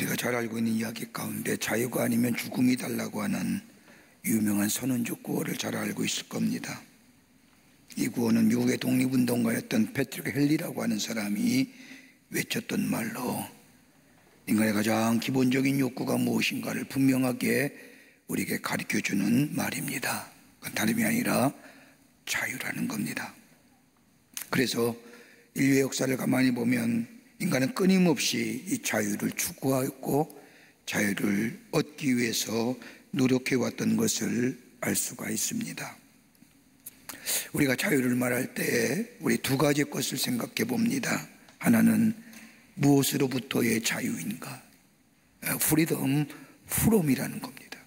우리가 잘 알고 있는 이야기 가운데 자유가 아니면 죽음이 달라고 하는 유명한 선언적 구호를 잘 알고 있을 겁니다. 이 구호는 미국의 독립운동가였던 패트릭 헨리라고 하는 사람이 외쳤던 말로 인간의 가장 기본적인 욕구가 무엇인가를 분명하게 우리에게 가르쳐주는 말입니다. 그건 다름이 아니라 자유라는 겁니다. 그래서 인류의 역사를 가만히 보면 인간은 끊임없이 이 자유를 추구하였고 자유를 얻기 위해서 노력해왔던 것을 알 수가 있습니다. 우리가 자유를 말할 때 우리 두 가지 것을 생각해 봅니다. 하나는 무엇으로부터의 자유인가? freedom from이라는 겁니다.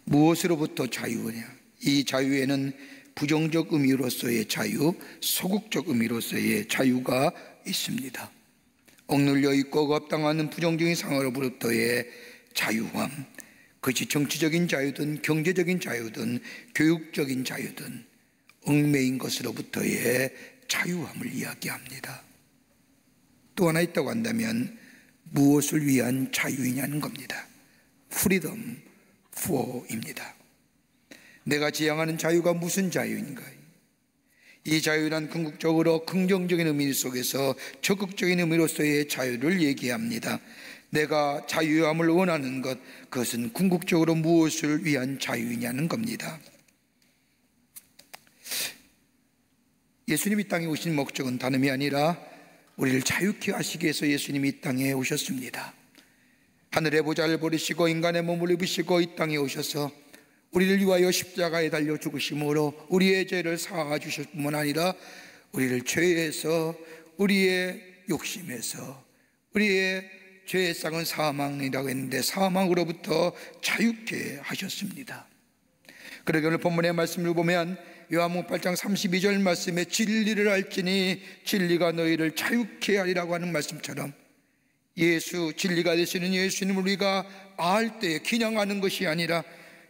무엇으로부터 자유냐? 이 자유에는 부정적 의미로서의 자유, 소극적 의미로서의 자유가 있습니다. 억눌려 있고 억압당하는 부정적인 상황으로부터의 자유함, 그것이 정치적인 자유든 경제적인 자유든 교육적인 자유든 얽매인 것으로부터의 자유함을 이야기합니다. 또 하나 있다고 한다면 무엇을 위한 자유이냐는 겁니다. freedom for입니다. 내가 지향하는 자유가 무슨 자유인가? 이 자유란 궁극적으로 긍정적인 의미 속에서 적극적인 의미로서의 자유를 얘기합니다. 내가 자유함을 원하는 것, 그것은 궁극적으로 무엇을 위한 자유이냐는 겁니다. 예수님이 땅에 오신 목적은 다름이 아니라 우리를 자유케 하시기 위해서 예수님이 이 땅에 오셨습니다. 하늘의 보좌를 버리시고 인간의 몸을 입으시고 이 땅에 오셔서 우리를 위하여 십자가에 달려 죽으심으로 우리의 죄를 사하여 주실 뿐만 아니라 우리를 죄에서, 우리의 욕심에서, 우리의 죄의 싹은 사망이라고 했는데 사망으로부터 자유케 하셨습니다. 그러게 오늘 본문의 말씀을 보면 요한복음 8장 32절 말씀에 진리를 알지니 진리가 너희를 자유케 하리라고 하는 말씀처럼 예수, 진리가 되시는 예수님을 우리가 알 때 그냥 아는 것이 아니라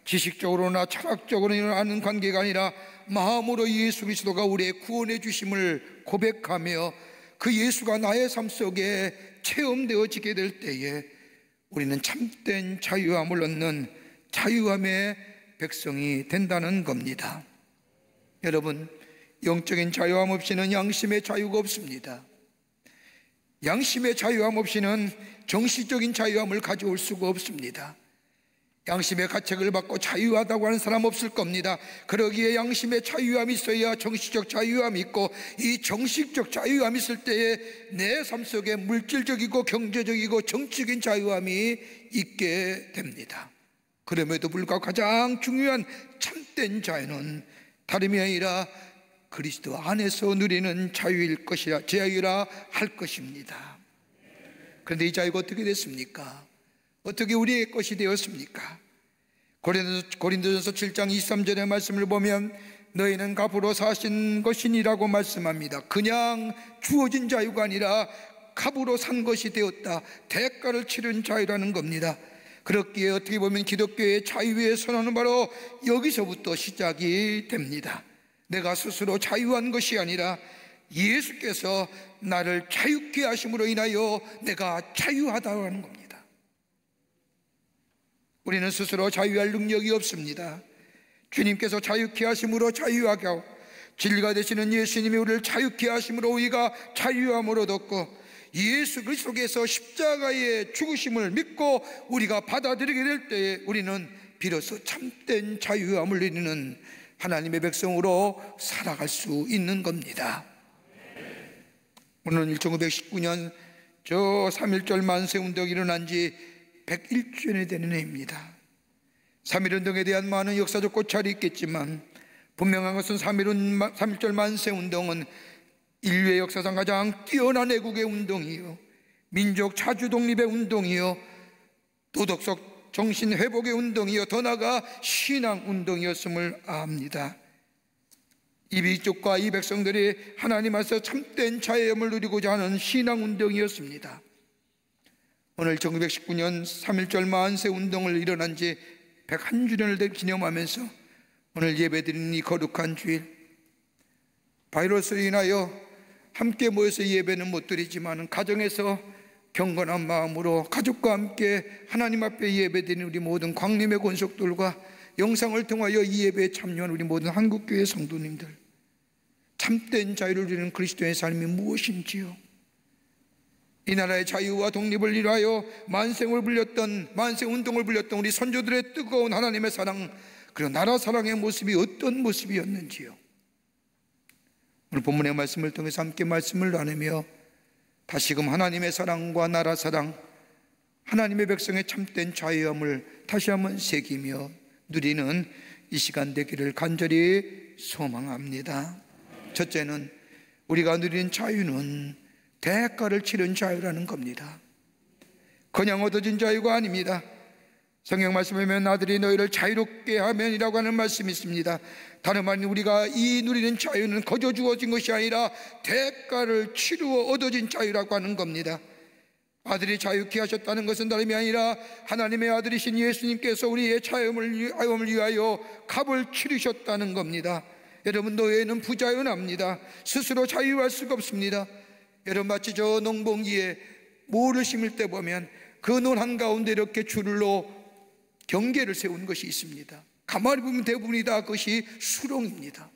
지식적으로나 철학적으로 아는 관계가 아니라 마음으로 예수 그리스도가 우리의 구원해 주심을 고백하며 그 예수가 나의 삶 속에 체험되어지게 될 때에 우리는 참된 자유함을 얻는 자유함의 백성이 된다는 겁니다. 여러분, 영적인 자유함 없이는 양심의 자유가 없습니다. 양심의 자유함 없이는 정신적인 자유함을 가져올 수가 없습니다. 양심의 가책을 받고 자유하다고 하는 사람 없을 겁니다. 그러기에 양심의 자유함이 있어야 정신적 자유함이 있고 이 정신적 자유함이 있을 때에 내 삶 속에 물질적이고 경제적이고 정치적인 자유함이 있게 됩니다. 그럼에도 불구하고 가장 중요한 참된 자유는 다름이 아니라 그리스도 안에서 누리는 자유일 것이라, 자유라 할 것입니다. 그런데 이 자유가 어떻게 됐습니까? 어떻게 우리의 것이 되었습니까? 고린도전서 7장 23절의 말씀을 보면 너희는 값으로 사신 것이니라고 말씀합니다. 그냥 주어진 자유가 아니라 값으로 산 것이 되었다. 대가를 치른 자유라는 겁니다. 그렇기에 어떻게 보면 기독교의 자유의 선언은 바로 여기서부터 시작이 됩니다. 내가 스스로 자유한 것이 아니라 예수께서 나를 자유케 하심으로 인하여 내가 자유하다고 하는 겁니다. 우리는 스스로 자유할 능력이 없습니다. 주님께서 자유케 하심으로 자유하게 하고 진리가 되시는 예수님이 우리를 자유케 하심으로 우리가 자유함을 얻었고 예수 그리스도께서 십자가의 죽으심을 믿고 우리가 받아들이게 될 때에 우리는 비로소 참된 자유함을 누리는 하나님의 백성으로 살아갈 수 있는 겁니다. 오늘은 1919년 저 3.1절 만세운동이 일어난 지 101주년이 되는 해입니다. 3.1운동에 대한 많은 역사적 고찰이 있겠지만 분명한 것은 3.1절 만세운동은 인류의 역사상 가장 뛰어난 애국의 운동이요, 민족 자주 독립의 운동이요, 도덕적 정신 회복의 운동이요, 더 나아가 신앙 운동이었음을 압니다. 이 민족과 이 백성들이 하나님 앞에서 참된 자유함을 누리고자 하는 신앙 운동이었습니다. 오늘 1919년 3.1절 만세운동을 일어난 지 101주년을 기념하면서 오늘 예배드리는 이 거룩한 주일, 바이러스로 인하여 함께 모여서 예배는 못 드리지만 가정에서 경건한 마음으로 가족과 함께 하나님 앞에 예배드리는 우리 모든 광림의 권속들과 영상을 통하여 이 예배에 참여한 우리 모든 한국교회 성도님들, 참된 자유를 누리는 그리스도의 삶이 무엇인지요? 이 나라의 자유와 독립을 위하여 만세운동을 불렸던 우리 선조들의 뜨거운 하나님의 사랑, 그리고 나라 사랑의 모습이 어떤 모습이었는지요? 오늘 본문의 말씀을 통해서 함께 말씀을 나누며 다시금 하나님의 사랑과 나라 사랑, 하나님의 백성의 참된 자유함을 다시 한번 새기며 누리는 이 시간 되기를 간절히 소망합니다. 첫째는 우리가 누리는 자유는 대가를 치른 자유라는 겁니다. 그냥 얻어진 자유가 아닙니다. 성경 말씀에 보면 아들이 너희를 자유롭게 하면이라고 하는 말씀이 있습니다. 다른 말로 우리가 이 누리는 자유는 거저 주어진 것이 아니라 대가를 치루어 얻어진 자유라고 하는 겁니다. 아들이 자유케 하셨다는 것은 다름이 아니라 하나님의 아들이신 예수님께서 우리의 자유함을 위하여 값을 치르셨다는 겁니다. 여러분, 노예는 부자연합니다. 스스로 자유할 수가 없습니다. 여러분, 마치 저 농번기에 모를 심을 때 보면 그 논 한가운데 이렇게 줄로 경계를 세운 것이 있습니다. 가만히 보면 대부분이 다 그것이 수렁입니다.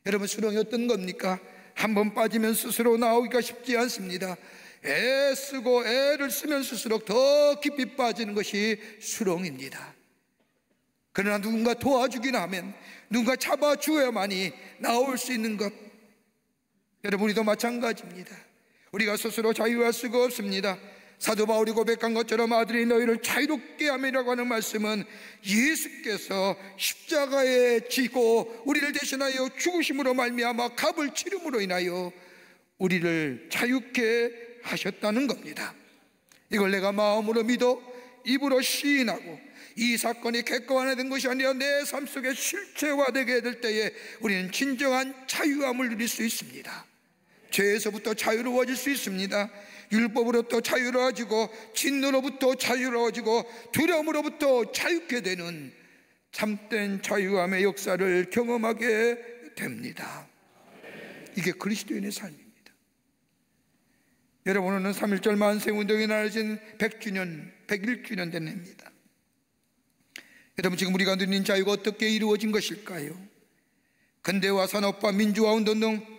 여러분, 수렁이 어떤 겁니까? 한번 빠지면 스스로 나오기가 쉽지 않습니다. 애쓰고 애를 쓰면 쓸수록 더 깊이 빠지는 것이 수렁입니다. 그러나 누군가 도와주긴 하면, 누군가 잡아주어야만이 나올 수 있는 것, 여러분, 우리도 마찬가지입니다. 우리가 스스로 자유할 수가 없습니다. 사도 바울이 고백한 것처럼 아들이 너희를 자유롭게 함이라고 하는 말씀은 예수께서 십자가에 지고 우리를 대신하여 죽으심으로 말미암아 값을 치름으로 인하여 우리를 자유케 하셨다는 겁니다. 이걸 내가 마음으로 믿어 입으로 시인하고 이 사건이 객관화된 것이 아니라 내 삶 속에 실체화되게 될 때에 우리는 진정한 자유함을 누릴 수 있습니다. 죄에서부터 자유로워질 수 있습니다. 율법으로부터 자유로워지고 진노로부터 자유로워지고 두려움으로부터 자유케 되는 참된 자유함의 역사를 경험하게 됩니다. 이게 그리스도인의 삶입니다. 여러분, 오늘은 3.1절 만세운동이 나눠진 100주년, 101주년 된 해입니다. 여러분, 지금 우리가 누리는 자유가 어떻게 이루어진 것일까요? 근대화 산업화 민주화 운동 등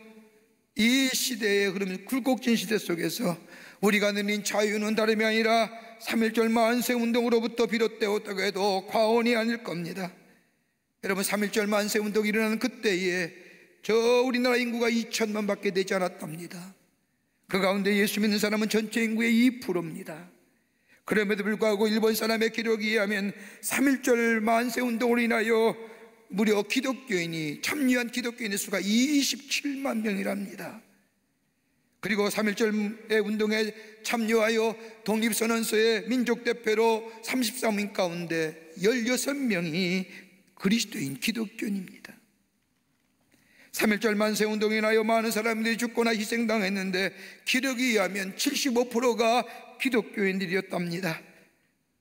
이 시대의 흐름, 굴곡진 시대 속에서 우리가 누린 자유는 다름이 아니라 3.1절 만세운동으로부터 비롯되었다고 해도 과언이 아닐 겁니다. 여러분, 3.1절 만세운동이 일어나는 그때에 우리나라 인구가 2천만 밖에 되지 않았답니다. 그 가운데 예수 믿는 사람은 전체 인구의 2%입니다. 그럼에도 불구하고 일본 사람의 기록에 의하면 3.1절 만세운동으로 인하여 무려 참여한 기독교인의 수가 27만 명이랍니다. 그리고 3.1절 운동에 참여하여 독립선언서의 민족대표로 33인 가운데 16명이 그리스도인 기독교인입니다. 3.1절 만세운동에 인하여 많은 사람들이 죽거나 희생당했는데 기록에 의하면 75%가 기독교인들이었답니다.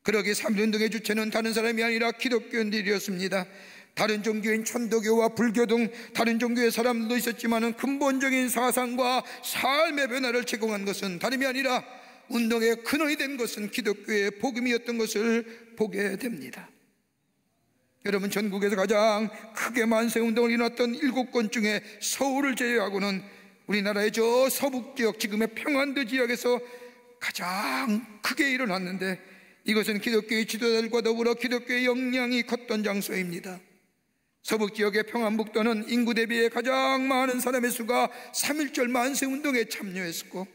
그러기에 3.1운동의 주체는 다른 사람이 아니라 기독교인들이었습니다. 다른 종교인 천도교와 불교 등 다른 종교의 사람들도 있었지만 근본적인 사상과 삶의 변화를 제공한 것은 다름이 아니라 운동의 근원이 된 것은 기독교의 복음이었던 것을 보게 됩니다. 여러분, 전국에서 가장 크게 만세운동을 일어났던 7건 중에 서울을 제외하고는 우리나라의 저 서북지역, 지금의 평안도 지역에서 가장 크게 일어났는데, 이것은 기독교의 지도자들과 더불어 기독교의 역량이 컸던 장소입니다. 서북지역의 평안북도는 인구 대비에 가장 많은 사람의 수가 3.1절 만세운동에 참여했었고,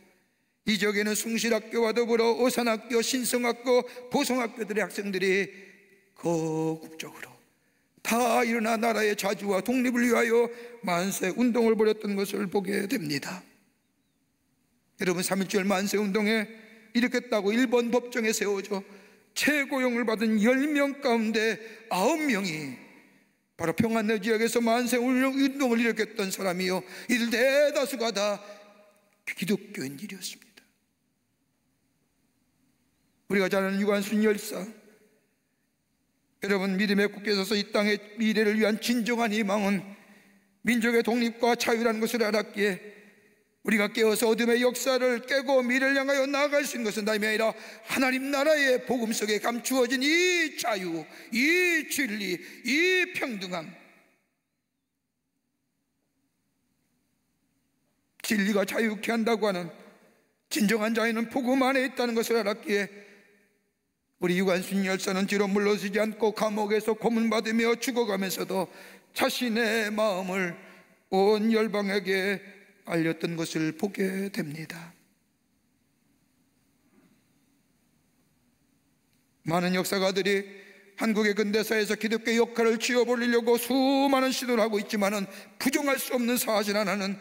이 지역에는 숭실학교와 더불어 오산학교, 신성학교, 보성학교들의 학생들이 거국적으로 다 일어나 나라의 자주와 독립을 위하여 만세운동을 벌였던 것을 보게 됩니다. 여러분, 3.1절 만세운동에 일으켰다고 일본 법정에 세워져 최고형을 받은 10명 가운데 9명이 바로 평안도 지역에서 만세운동을 일으켰던 사람이요, 이들 대다수가 다 기독교인들이었습니다. 우리가 잘 아는 유관순 열사, 여러분, 믿음의 굳게 서서 이 땅의 미래를 위한 진정한 희망은 민족의 독립과 자유라는 것을 알았기에 우리가 깨어서 어둠의 역사를 깨고 미래를 향하여 나아갈 수 있는 것은 다름이 아니라 하나님 나라의 복음 속에 감추어진 이 자유, 이 진리, 이 평등함. 진리가 자유케 한다고 하는 진정한 자유는 복음 안에 있다는 것을 알았기에 우리 유관순 열사는 뒤로 물러서지 않고 감옥에서 고문받으며 죽어가면서도 자신의 마음을 온 열방에게 알렸던 것을 보게 됩니다. 많은 역사가들이 한국의 근대사에서 기독교 역할을 쥐어버리려고 수많은 시도를 하고 있지만은 부정할 수 없는 사실 하나는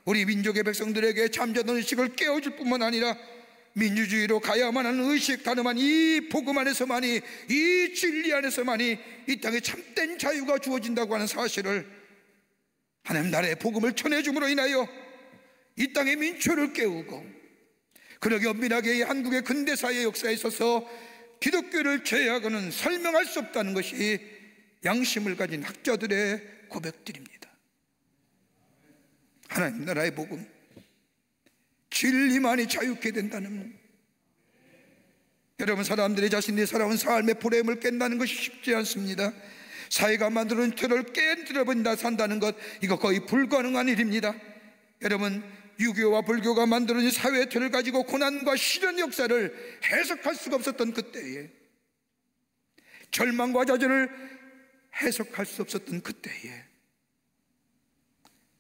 우리 민족의 백성들에게 잠자던 의식을 깨워줄 뿐만 아니라 민주주의로 가야만 하는 의식, 다름한 이 복음 안에서만이, 이 진리 안에서만이 이 땅에 참된 자유가 주어진다고 하는 사실을 하나님 나라의 복음을 전해줌으로 인하여 이 땅의 민초를 깨우고, 그러기 엄밀하게 이 한국의 근대사의 역사에 있어서 기독교를 제외하고는 설명할 수 없다는 것이 양심을 가진 학자들의 고백들입니다. 하나님 나라의 복음, 진리만이 자유케 된다는, 여러분, 사람들이 자신들이 살아온 삶의 프레임을 깬다는 것이 쉽지 않습니다. 사회가 만드는 틀을 깨뜨려버린다 산다는 것, 이거 거의 불가능한 일입니다. 여러분, 유교와 불교가 만드는 사회의 틀을 가지고 고난과 시련 역사를 해석할 수가 없었던 그때에, 절망과 좌절을 해석할 수 없었던 그때에,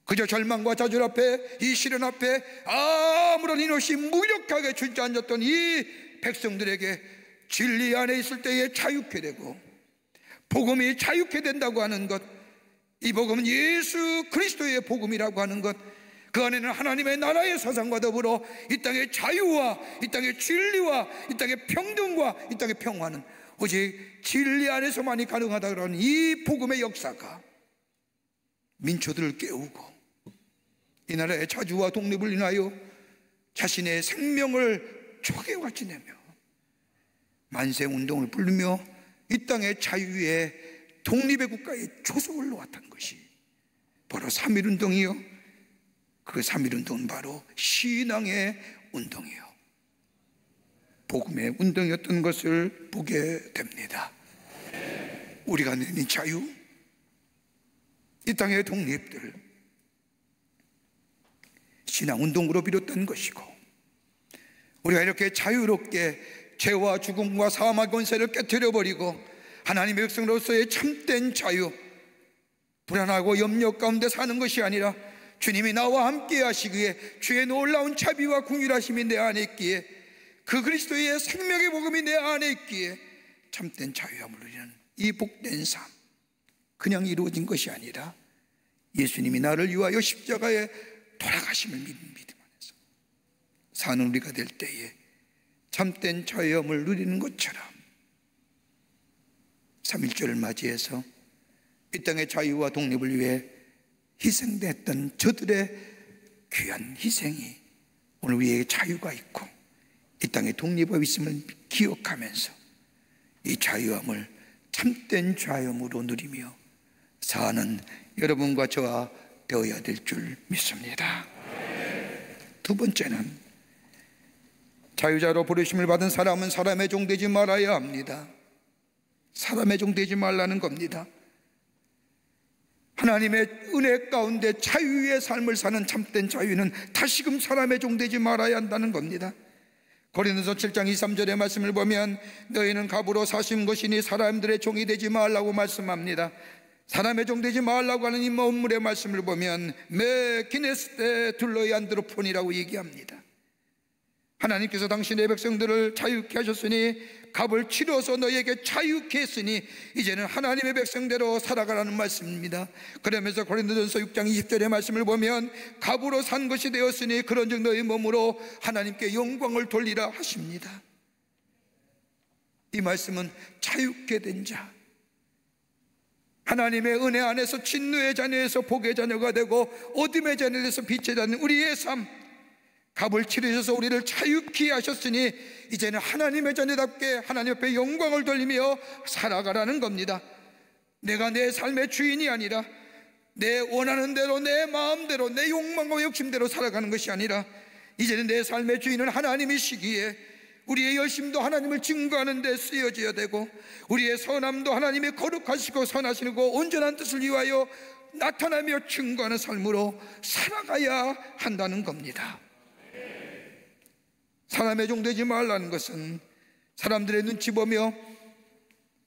그저 절망과 좌절 앞에, 이 시련 앞에 아무런 인옷이 무력하게 주저앉았던 이 백성들에게 진리 안에 있을 때에 자유케 되고 복음이 자유케 된다고 하는 것, 이 복음은 예수 그리스도의 복음이라고 하는 것, 그 안에는 하나님의 나라의 사상과 더불어 이 땅의 자유와 이 땅의 진리와 이 땅의 평등과 이 땅의 평화는 오직 진리 안에서만이 가능하다는 이 복음의 역사가 민초들을 깨우고 이 나라의 자주와 독립을 인하여 자신의 생명을 초계와 지내며 만세운동을 부르며 이 땅의 자유의 독립의 국가의 조속을 놓았던 것이 바로 3.1운동이요, 그 3.1운동은 바로 신앙의 운동이요, 복음의 운동이었던 것을 보게 됩니다. 우리가 내는 자유, 이 땅의 독립들, 신앙운동으로 비롯된 것이고, 우리가 이렇게 자유롭게 죄와 죽음과 사망의 권세를 깨뜨려버리고 하나님의 백성으로서의 참된 자유, 불안하고 염려 가운데 사는 것이 아니라 주님이 나와 함께 하시기에 주의 놀라운 자비와 긍휼하심이 내 안에 있기에, 그 그리스도의 생명의 복음이 내 안에 있기에 참된 자유함을 누리는 이 복된 삶, 그냥 이루어진 것이 아니라 예수님이 나를 위하여 십자가에 돌아가심을 믿는 믿음 안에서 사는 우리가 될 때에 참된 자유함을 누리는 것처럼 3.1절을 맞이해서 이 땅의 자유와 독립을 위해 희생됐던 저들의 귀한 희생이 오늘 우리에게 자유가 있고 이 땅의 독립과 있음을 기억하면서 이 자유함을 참된 자유함으로 누리며 사는 여러분과 저와 되어야 될 줄 믿습니다. 두 번째는, 자유자로 부르심을 받은 사람은 사람의 종 되지 말아야 합니다. 사람의 종 되지 말라는 겁니다. 하나님의 은혜 가운데 자유의 삶을 사는 참된 자유는 다시금 사람의 종 되지 말아야 한다는 겁니다. 고린도서 7장 2, 3절의 말씀을 보면 너희는 갑으로 사신 것이니 사람들의 종이 되지 말라고 말씀합니다. 사람의 종 되지 말라고 하는 이 본문의 말씀을 보면 매 기네스 때 둘러이 안드로폰이라고 얘기합니다. 하나님께서 당신의 백성들을 자유케 하셨으니 갑을 치러서 너희에게 자유케 했으니 이제는 하나님의 백성대로 살아가라는 말씀입니다. 그러면서 고린도전서 6장 20절의 말씀을 보면 갑으로 산 것이 되었으니 그런즉 너희 몸으로 하나님께 영광을 돌리라 하십니다. 이 말씀은 자유케 된 자, 하나님의 은혜 안에서 진노의 자녀에서 복의 자녀가 되고 어둠의 자녀에서 빛의 자녀, 우리의 삶, 값을 치르셔서 우리를 자유케 하셨으니 이제는 하나님의 자녀답게 하나님 앞에 영광을 돌리며 살아가라는 겁니다. 내가 내 삶의 주인이 아니라 내 원하는 대로, 내 마음대로, 내 욕망과 욕심대로 살아가는 것이 아니라 이제는 내 삶의 주인은 하나님이시기에 우리의 열심도 하나님을 증거하는 데 쓰여져야 되고, 우리의 선함도 하나님의 거룩하시고 선하시고 온전한 뜻을 위하여 나타나며 증거하는 삶으로 살아가야 한다는 겁니다. 사람의 종 되지 말라는 것은 사람들의 눈치 보며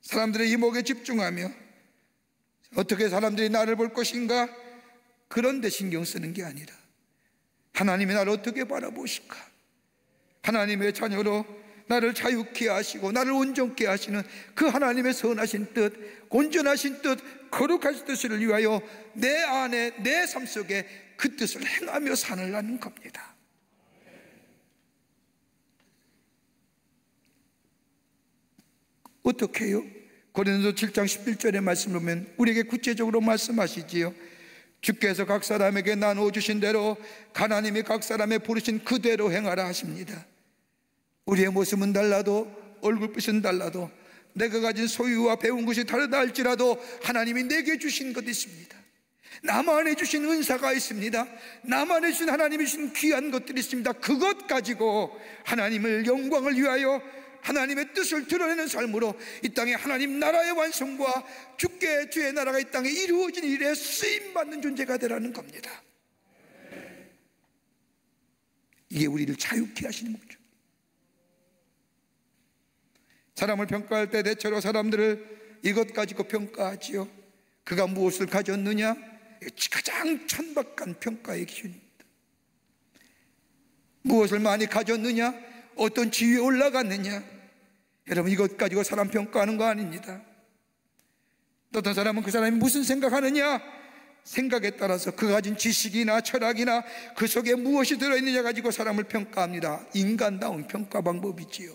사람들의 이목에 집중하며 어떻게 사람들이 나를 볼 것인가, 그런 데 신경 쓰는 게 아니라 하나님이 나를 어떻게 바라보실까, 하나님의 자녀로 나를 자유케 하시고 나를 온전케 하시는 그 하나님의 선하신 뜻, 온전하신 뜻, 거룩하신 뜻을 위하여 내 안에, 내 삶 속에 그 뜻을 행하며 사느라는 겁니다. 어떻게 해요? 고린도서 7장 11절의 말씀을 보면 우리에게 구체적으로 말씀하시지요. 주께서 각 사람에게 나누어 주신 대로 하나님이 각 사람의 부르신 그대로 행하라 하십니다. 우리의 모습은 달라도, 얼굴빛은 달라도, 내가 가진 소유와 배운 것이 다르다 할지라도 하나님이 내게 주신 것이 있습니다. 나만에 주신 은사가 있습니다. 나만에 주신 하나님이 주신 귀한 것들이 있습니다. 그것 가지고 하나님을, 영광을 위하여 하나님의 뜻을 드러내는 삶으로 이 땅에 하나님 나라의 완성과 주께 주의 나라가 이 땅에 이루어진 일에 쓰임받는 존재가 되라는 겁니다. 이게 우리를 자유케 하시는 거죠. 사람을 평가할 때 대체로 사람들을 이것 가지고 평가하지요. 그가 무엇을 가졌느냐, 가장 천박한 평가의 기준입니다. 무엇을 많이 가졌느냐, 어떤 지위에 올라갔느냐, 여러분 이것 가지고 사람 평가하는 거 아닙니다. 또 어떤 사람은 그 사람이 무슨 생각하느냐, 생각에 따라서 그가 가진 지식이나 철학이나 그 속에 무엇이 들어있느냐 가지고 사람을 평가합니다. 인간다운 평가 방법이지요.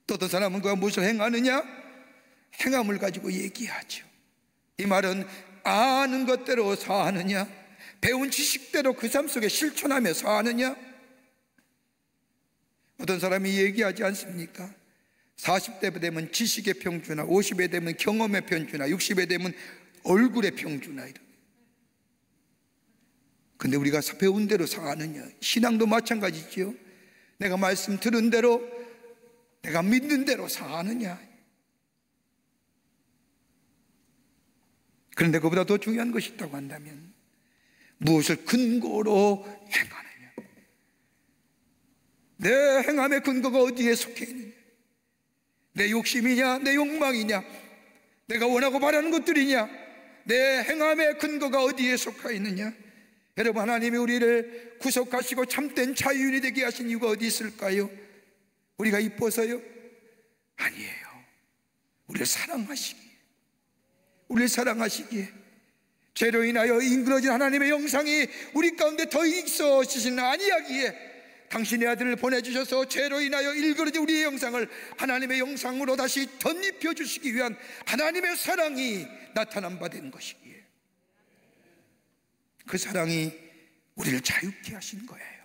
또 어떤 사람은 그가 무엇을 행하느냐, 행함을 가지고 얘기하죠. 이 말은 아는 것대로 사하느냐, 배운 지식대로 그 삶 속에 실천하며 사느냐. 어떤 사람이 얘기하지 않습니까? 40대 되면 지식의 평준화, 50에 되면 경험의 평준화, 60에 되면 얼굴의 평준화. 근데 우리가 배운 대로 사느냐. 신앙도 마찬가지지요. 내가 말씀 들은 대로, 내가 믿는 대로 사느냐. 그런데 그보다 더 중요한 것이 있다고 한다면 무엇을 근거로 행하느냐. 내 행함의 근거가 어디에 속해 있느냐. 내 욕심이냐, 내 욕망이냐, 내가 원하고 바라는 것들이냐, 내 행함의 근거가 어디에 속해 있느냐. 여러분, 하나님이 우리를 구속하시고 참된 자유인이 되게 하신 이유가 어디 있을까요? 우리가 이뻐서요? 아니에요. 우리를 사랑하시기에, 우리를 사랑하시기에, 죄로 인하여 인그러진 하나님의 영상이 우리 가운데 더 있어지시는 아니하기에 당신의 아들을 보내주셔서 죄로 인하여 일그러진 우리의 영상을 하나님의 영상으로 다시 덧입혀 주시기 위한 하나님의 사랑이 나타난 바 된 것이기에, 그 사랑이 우리를 자유케 하신 거예요.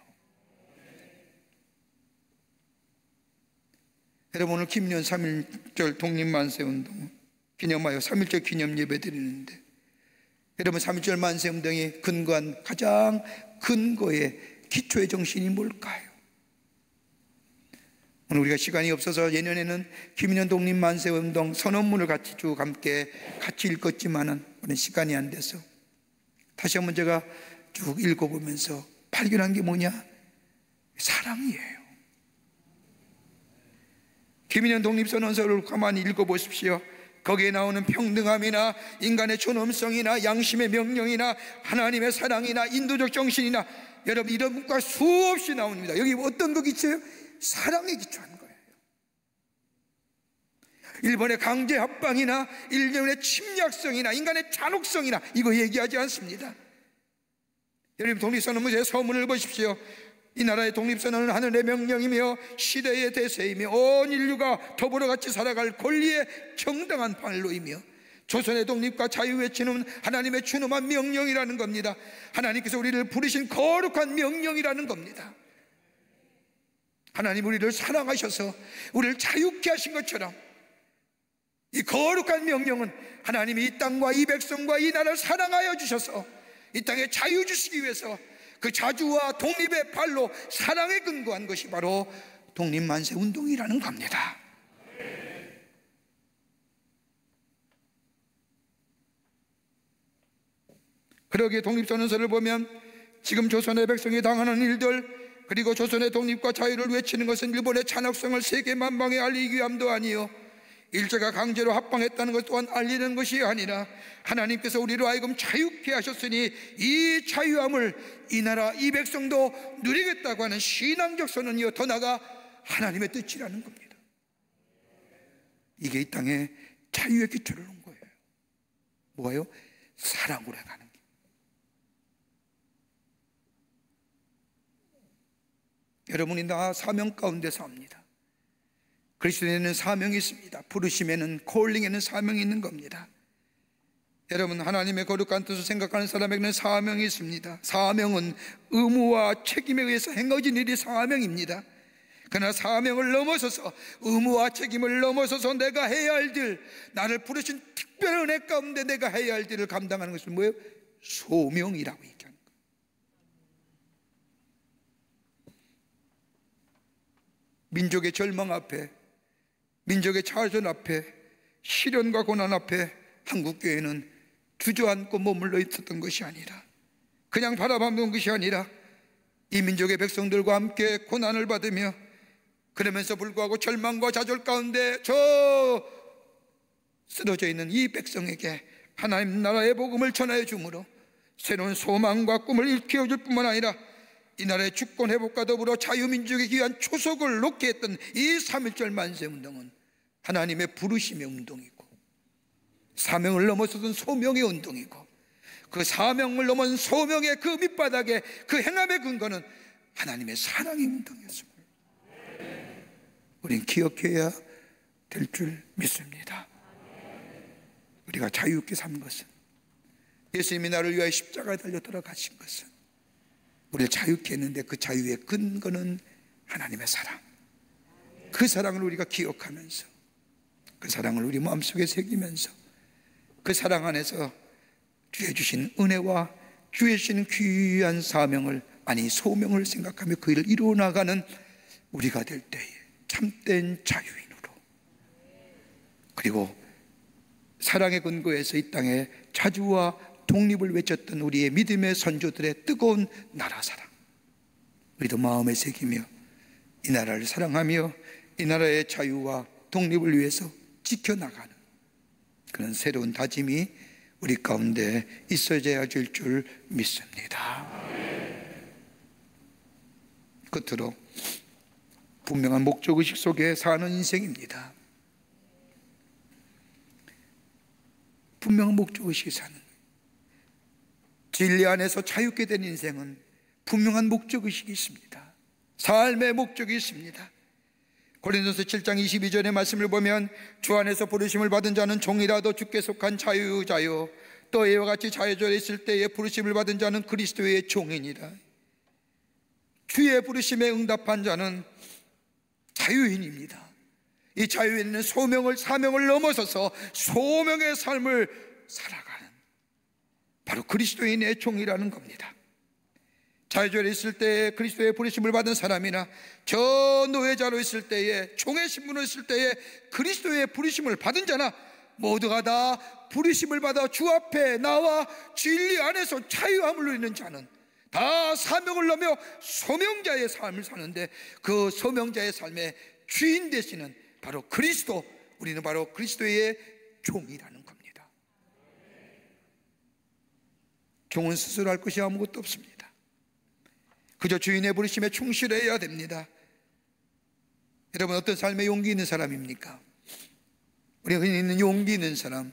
여러분, 오늘 김년 3.1절 독립만세운동 기념하여 3.1절 기념 예배 드리는데, 여러분 3.1절 만세운동에 근거한 가장 근거의 기초의 정신이 뭘까요? 오늘 우리가 시간이 없어서 예년에는 김인현 독립 만세운동 선언문을 같이 쭉 함께 같이 읽었지만은 오늘 시간이 안 돼서 다시 한번 제가 쭉 읽어보면서 발견한 게 뭐냐? 사랑이에요. 김인현 독립선언서를 가만히 읽어보십시오. 거기에 나오는 평등함이나 인간의 존엄성이나 양심의 명령이나 하나님의 사랑이나 인도적 정신이나, 여러분 이런 문구가 수없이 나옵니다. 여기 어떤 거 기초예요? 사랑에 기초한 거예요. 일본의 강제 합방이나 일본의 침략성이나 인간의 잔혹성이나 이거 얘기하지 않습니다. 여러분 독립선언문의 서문을 보십시오. 이 나라의 독립선언은 하늘의 명령이며 시대의 대세이며 온 인류가 더불어 같이 살아갈 권리의 정당한 판로이며 조선의 독립과 자유 외치는 하나님의 준엄한 명령이라는 겁니다. 하나님께서 우리를 부르신 거룩한 명령이라는 겁니다. 하나님 우리를 사랑하셔서 우리를 자유케 하신 것처럼 이 거룩한 명령은 하나님이 이 땅과 이 백성과 이 나라를 사랑하여 주셔서 이 땅에 자유 주시기 위해서 그 자주와 독립의 발로 사랑에 근거한 것이 바로 독립만세 운동이라는 겁니다. 그러기에 독립선언서를 보면 지금 조선의 백성이 당하는 일들, 그리고 조선의 독립과 자유를 외치는 것은 일본의 잔혹성을 세계 만방에 알리기 위함도 아니요, 일제가 강제로 합방했다는 것 또한 알리는 것이 아니라 하나님께서 우리로 하여금 자유케 하셨으니 이 자유함을 이 나라 이 백성도 누리겠다고 하는 신앙적 선언이요, 더 나아가 하나님의 뜻이라는 겁니다. 이게 이 땅에 자유의 기초를 놓은 거예요. 뭐예요? 사랑으로 가는 게. 여러분이 다 사명 가운데 삽니다. 그리스도에는 사명이 있습니다. 부르심에는, 콜링에는 사명이 있는 겁니다. 여러분, 하나님의 거룩한 뜻을 생각하는 사람에게는 사명이 있습니다. 사명은 의무와 책임에 의해서 행해진 일이 사명입니다. 그러나 사명을 넘어서서, 의무와 책임을 넘어서서 내가 해야 할 일, 나를 부르신 특별한 은혜 가운데 내가 해야 할 일을 감당하는 것은 뭐예요? 소명이라고 얘기하는 거예요. 민족의 절망 앞에, 민족의 자존 앞에, 시련과 고난 앞에 한국교회는 주저앉고 머물러 있었던 것이 아니라, 그냥 바라보는 것이 아니라 이 민족의 백성들과 함께 고난을 받으며, 그러면서 불구하고 절망과 좌절 가운데 저 쓰러져 있는 이 백성에게 하나님 나라의 복음을 전하여 주므로 새로운 소망과 꿈을 일깨워줄 뿐만 아니라 이 나라의 주권 회복과 더불어 자유민족에 귀한 초석을 놓게 했던 이 3.1절 만세운동은 하나님의 부르심의 운동이고, 사명을 넘어서던 소명의 운동이고, 그 사명을 넘은 소명의 그 밑바닥에 그 행함의 근거는 하나님의 사랑의 운동이었습니다. 우린 기억해야 될 줄 믿습니다. 우리가 자유롭게 산 것은, 예수님이 나를 위하여 십자가에 달려 돌아가신 것은 우리를 자유케 했는데, 그 자유의 근거는 하나님의 사랑. 그 사랑을 우리가 기억하면서, 그 사랑을 우리 마음속에 새기면서, 그 사랑 안에서 주의 주신 은혜와 주의 주신 귀한 사명을, 아니 소명을 생각하며 그 일을 이루어 나가는 우리가 될 때에 참된 자유인으로, 그리고 사랑의 근거에서 이 땅에 자주와 독립을 외쳤던 우리의 믿음의 선조들의 뜨거운 나라 사랑, 우리도 마음에 새기며 이 나라를 사랑하며 이 나라의 자유와 독립을 위해서 지켜나가는 그런 새로운 다짐이 우리 가운데 있어져야 될 줄 믿습니다. 끝으로 분명한 목적의식 속에 사는 인생입니다. 분명한 목적의식이 사는, 진리 안에서 자유케 된 인생은 분명한 목적의식이 있습니다. 삶의 목적이 있습니다. 고린도서 7장 22절의 말씀을 보면 주 안에서 부르심을 받은 자는 종이라도 주께 속한 자유자요, 또 이와 같이 자유절에 있을 때에 부르심을 받은 자는 그리스도의 종이니라. 주의 부르심에 응답한 자는 자유인입니다. 이 자유인은 소명을, 사명을 넘어서서 소명의 삶을 살아가는 바로 그리스도인의 종이라는 겁니다. 자유절에 있을 때에 그리스도의 부르심을 받은 사람이나 저 노예자로 있을 때에, 종의 신분으로 있을 때에 그리스도의 부르심을 받은 자나 모두가 다 부르심을 받아 주 앞에 나와 진리 안에서 자유함을 누리는 자는 다 사명을 넘어 소명자의 삶을 사는데, 그 소명자의 삶의 주인 되시는 바로 그리스도, 우리는 바로 그리스도의 종이라는 겁니다. 종은 스스로 할 것이 아무것도 없습니다. 그저 주인의 부르심에 충실해야 됩니다. 여러분, 어떤 삶에 용기 있는 사람입니까? 우리가 흔히 있는 용기 있는 사람,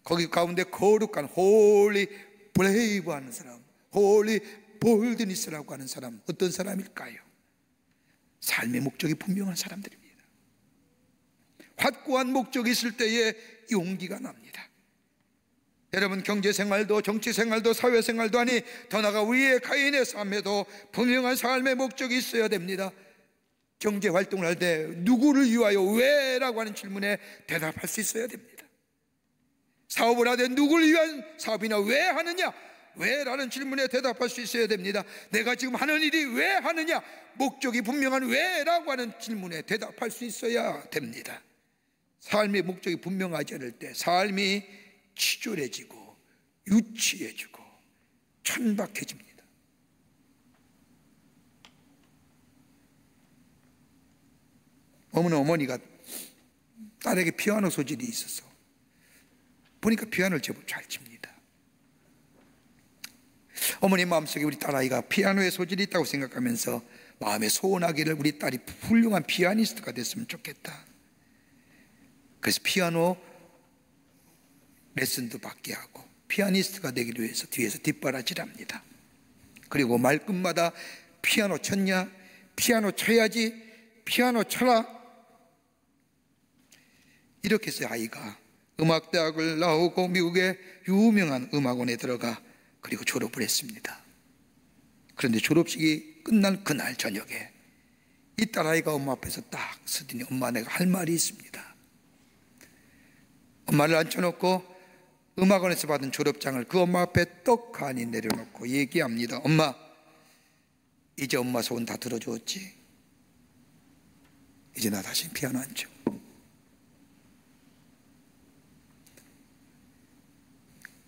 거기 가운데 거룩한 홀리 브레이브 하는 사람, 홀리 볼드니스라고 하는 사람, 어떤 사람일까요? 삶의 목적이 분명한 사람들입니다. 확고한 목적이 있을 때에 용기가 납니다. 여러분, 경제생활도 정치생활도 사회생활도, 아니 더 나아가 우리의 가인의 삶에도 분명한 삶의 목적이 있어야 됩니다. 경제활동을 할 때 누구를 위하여, 왜? 라고 하는 질문에 대답할 수 있어야 됩니다. 사업을 하되 누구를 위한 사업이나 왜 하느냐? 왜? 라는 질문에 대답할 수 있어야 됩니다. 내가 지금 하는 일이 왜 하느냐? 목적이 분명한 왜? 라고 하는 질문에 대답할 수 있어야 됩니다. 삶의 목적이 분명하지 않을 때 삶이 치졸해지고 유치해지고 천박해집니다. 어머니 어머니가 딸에게 피아노 소질이 있어서 보니까 피아노를 제법 잘 칩니다. 어머니 마음속에 우리 딸아이가 피아노에 소질이 있다고 생각하면서 마음에 소원하기를 우리 딸이 훌륭한 피아니스트가 됐으면 좋겠다. 그래서 피아노 레슨도 받게 하고 피아니스트가 되기로 해서 뒤에서 뒷바라지랍니다. 그리고 말끝마다 피아노 쳤냐? 피아노 쳐야지. 피아노 쳐라. 이렇게 해서 아이가 음악대학을 나오고 미국의 유명한 음악원에 들어가 그리고 졸업을 했습니다. 그런데 졸업식이 끝난 그날 저녁에 이 딸아이가 엄마 앞에서 딱 서더니 엄마 내가 할 말이 있습니다. 엄마를 앉혀놓고 음악원에서 받은 졸업장을 그 엄마 앞에 떡하니 내려놓고 얘기합니다. 엄마, 이제 엄마 소원 다 들어줬지? 이제 나 다시 피아노 안 쳐.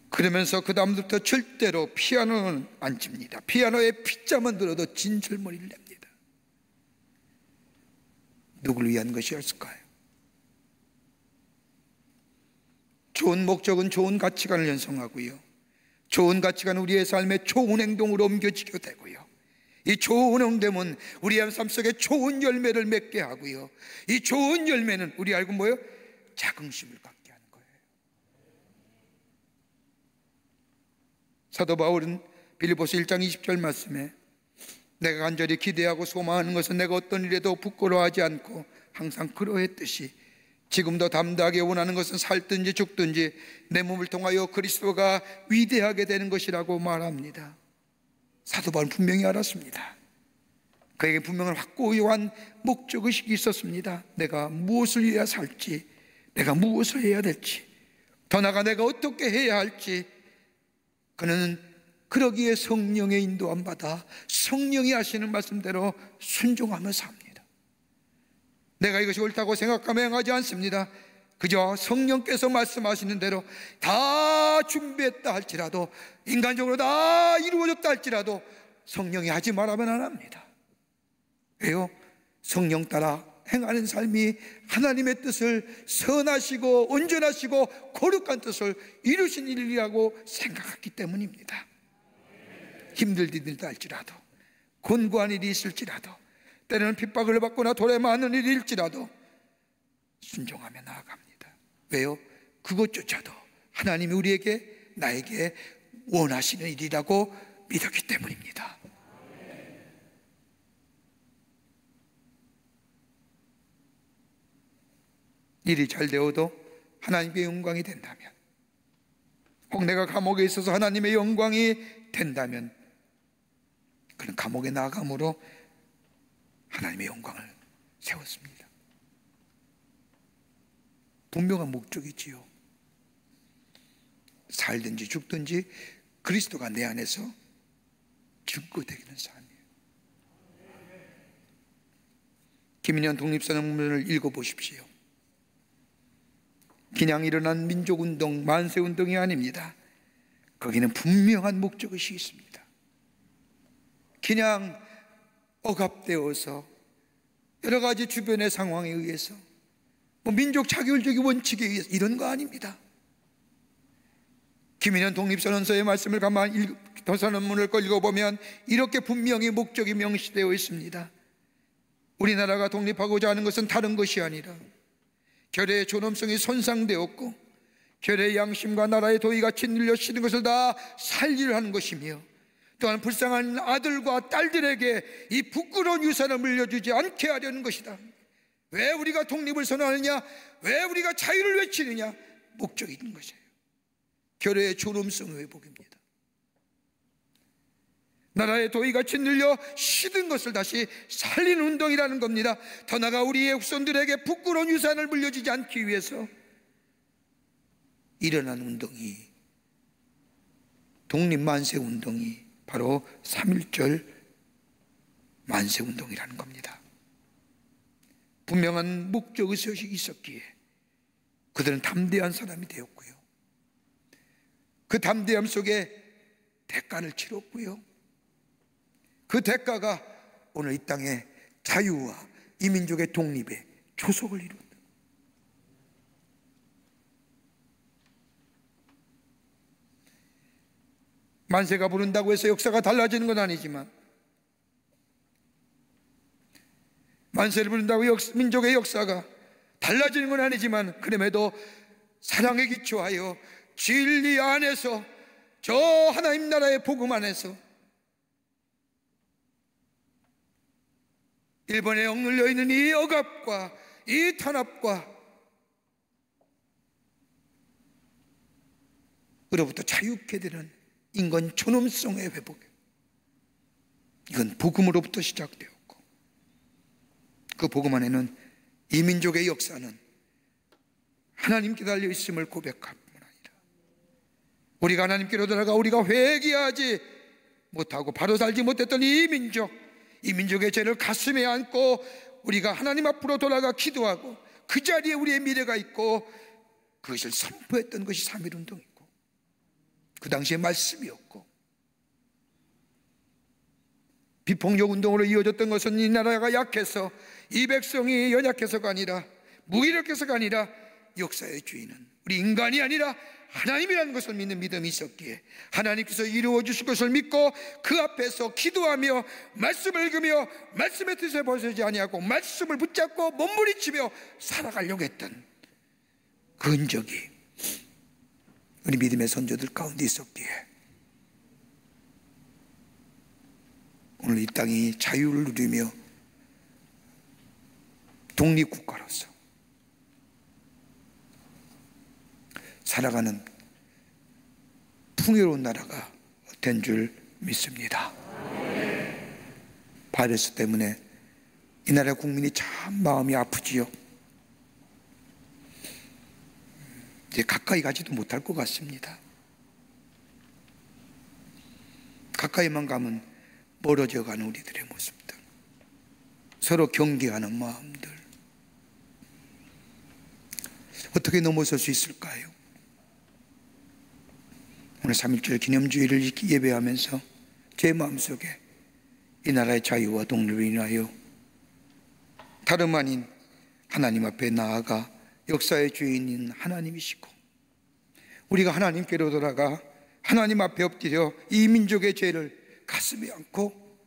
그러면서 그 다음부터 절대로 피아노는 안 칩니다. 피아노에 핏자만 들어도 진절머리를 냅니다. 누구를 위한 것이었을까요? 좋은 목적은 좋은 가치관을 연성하고요, 좋은 가치관은 우리의 삶에 좋은 행동으로 옮겨지게 되고요, 이 좋은 행동은 우리의 삶 속에 좋은 열매를 맺게 하고요, 이 좋은 열매는 우리 알고 뭐예요? 자긍심을 갖게 하는 거예요. 사도 바울은 빌립보서 1장 20절 말씀에 내가 간절히 기대하고 소망하는 것은 내가 어떤 일에도 부끄러워하지 않고 항상 그러했듯이 지금도 담대하게 원하는 것은 살든지 죽든지 내 몸을 통하여 그리스도가 위대하게 되는 것이라고 말합니다. 사도 바울은 분명히 알았습니다. 그에게 분명한 확고한 목적의식이 있었습니다. 내가 무엇을 해야 살지, 내가 무엇을 해야 될지, 더 나아가 내가 어떻게 해야 할지, 그는 그러기에 성령의 인도함 받아 성령이 하시는 말씀대로 순종하며 삽니다. 내가 이것이 옳다고 생각하며 행하지 않습니다. 그저 성령께서 말씀하시는 대로 다 준비했다 할지라도, 인간적으로 다 이루어졌다 할지라도 성령이 하지 말하면 안 합니다. 왜요? 성령 따라 행하는 삶이 하나님의 뜻을, 선하시고 온전하시고 거룩한 뜻을 이루신 일이라고 생각하기 때문입니다. 힘들 일이다 할지라도, 곤고한 일이 있을지라도, 때로는 핍박을 받거나 돌에 맞는 일일지라도 순종하며 나아갑니다. 왜요? 그것조차도 하나님이 우리에게, 나에게 원하시는 일이라고 믿었기 때문입니다. 일이 잘 되어도 하나님의 영광이 된다면, 혹 내가 감옥에 있어서 하나님의 영광이 된다면, 그는 감옥에 나아감으로 하나님의 영광을 세웠습니다. 분명한 목적이지요. 살든지 죽든지 그리스도가 내 안에서 증거되는 삶이에요. 김인현 독립선언문을 읽어보십시오. 그냥 일어난 민족운동, 만세운동이 아닙니다. 거기는 분명한 목적의식이 있습니다. 그냥 억압되어서 여러 가지 주변의 상황에 의해서, 민족 자결적인 원칙에 의해서 이런 거 아닙니다. 김인현 독립선언서의 말씀을 가만히 선언문을 읽어보면 이렇게 분명히 목적이 명시되어 있습니다. 우리나라가 독립하고자 하는 것은 다른 것이 아니라 결의의 존엄성이 손상되었고 결의의 양심과 나라의 도의가 짓눌려 시든 것을 다 살리려 하는 것이며, 또한 불쌍한 아들과 딸들에게 이 부끄러운 유산을 물려주지 않게 하려는 것이다. 왜 우리가 독립을 선언하느냐? 왜 우리가 자유를 외치느냐? 목적이 있는 것이에요. 결의의 존엄성 회복입니다. 나라의 도의가 짓눌려 시든 것을 다시 살리는 운동이라는 겁니다. 더 나아가 우리의 후손들에게 부끄러운 유산을 물려주지 않기 위해서 일어난 운동이, 독립만세운동이 바로 3.1절 만세운동이라는 겁니다. 분명한 목적의식이 있었기에 그들은 담대한 사람이 되었고요, 그 담대함 속에 대가를 치렀고요, 그 대가가 오늘 이 땅의 자유와 이 민족의 독립의 초석을 이룬다. 만세가 부른다고 해서 역사가 달라지는 건 아니지만, 만세를 부른다고 민족의 역사가 달라지는 건 아니지만, 그럼에도 사랑에 기초하여 진리 안에서, 저 하나님 나라의 복음 안에서 일본에 억눌려 있는 이 억압과 이 탄압과 으로부터 자유케 되는 인간 존엄성의 회복, 이건 복음으로부터 시작되었고, 그 복음 안에는 이 민족의 역사는 하나님께 달려있음을 고백할 뿐 아니라, 우리가 하나님께로 돌아가 우리가 회개하지 못하고 바로 살지 못했던 이 민족의 죄를 가슴에 안고 우리가 하나님 앞으로 돌아가 기도하고 그 자리에 우리의 미래가 있고, 그것을 선포했던 것이 3.1운동이고, 그 당시에 말씀이었고, 비폭력 운동으로 이어졌던 것은 이 나라가 약해서, 이 백성이 연약해서가 아니라, 무기력해서가 아니라, 역사의 주인은 우리 인간이 아니라 하나님이라는 것을 믿는 믿음이 있었기에 하나님께서 이루어 주실 것을 믿고 그 앞에서 기도하며 말씀을 읽으며 말씀의 뜻에 벗어지지 아니하고 말씀을 붙잡고 몸부림치며 살아가려고 했던 그 흔적이 우리 믿음의 선조들 가운데 있었기에 오늘 이 땅이 자유를 누리며 독립국가로서 살아가는 풍요로운 나라가 된 줄 믿습니다. 바이러스 때문에 이 나라 국민이 참 마음이 아프지요. 이제 가까이 가지도 못할 것 같습니다. 가까이만 가면 멀어져 가는 우리들의 모습들, 서로 경계하는 마음들, 어떻게 넘어설 수 있을까요? 오늘 3.1절 기념주일을 예배하면서 제 마음속에 이 나라의 자유와 독립을 인하여 다름 아닌 하나님 앞에 나아가 역사의 주인인 하나님이시고, 우리가 하나님께로 돌아가 하나님 앞에 엎드려 이 민족의 죄를 가슴에 안고,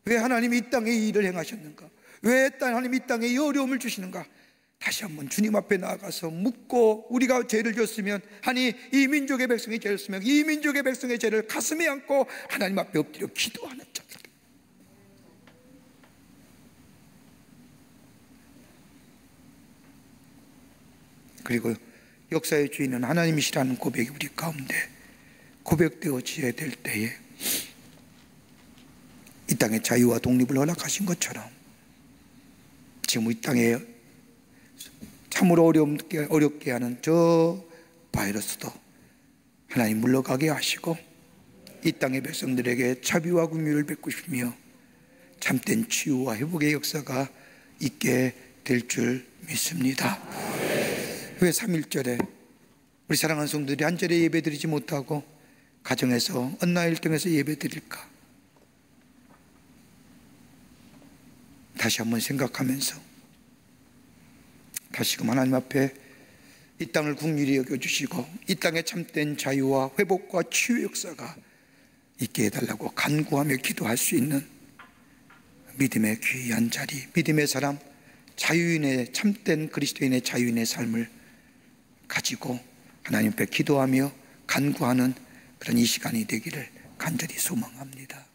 왜 하나님이 이 땅에 이 일을 행하셨는가, 왜 하나님이 이 땅에 이 어려움을 주시는가, 다시 한번 주님 앞에 나아가서 묻고, 우리가 죄를 졌으면, 아니 이 민족의 백성이 죄를 졌으면 이 민족의 백성의 죄를 가슴에 안고 하나님 앞에 엎드려 기도하는 자, 그리고 역사의 주인은 하나님이시라는 고백이 우리 가운데 고백되어져야 될 때에 이 땅의 자유와 독립을 허락하신 것처럼 지금 이 땅에 참으로 어렵게 하는 저 바이러스도 하나님 물러가게 하시고 이 땅의 백성들에게 자비와 긍휼을 베푸시며 참된 치유와 회복의 역사가 있게 될 줄 믿습니다. 왜 3.1절에 우리 사랑하는 성도들이 한 절에 예배드리지 못하고 가정에서 언라인 통해서 예배드릴까? 다시 한번 생각하면서 다시금 하나님 앞에 이 땅을 긍휼히 여겨주시고 이 땅에 참된 자유와 회복과 치유 역사가 있게 해달라고 간구하며 기도할 수 있는 믿음의 귀한 자리, 믿음의 사람, 자유인의 참된 그리스도인의 자유인의 삶을 가지고 하나님 앞에 기도하며 간구하는 그런 이 시간이 되기를 간절히 소망합니다.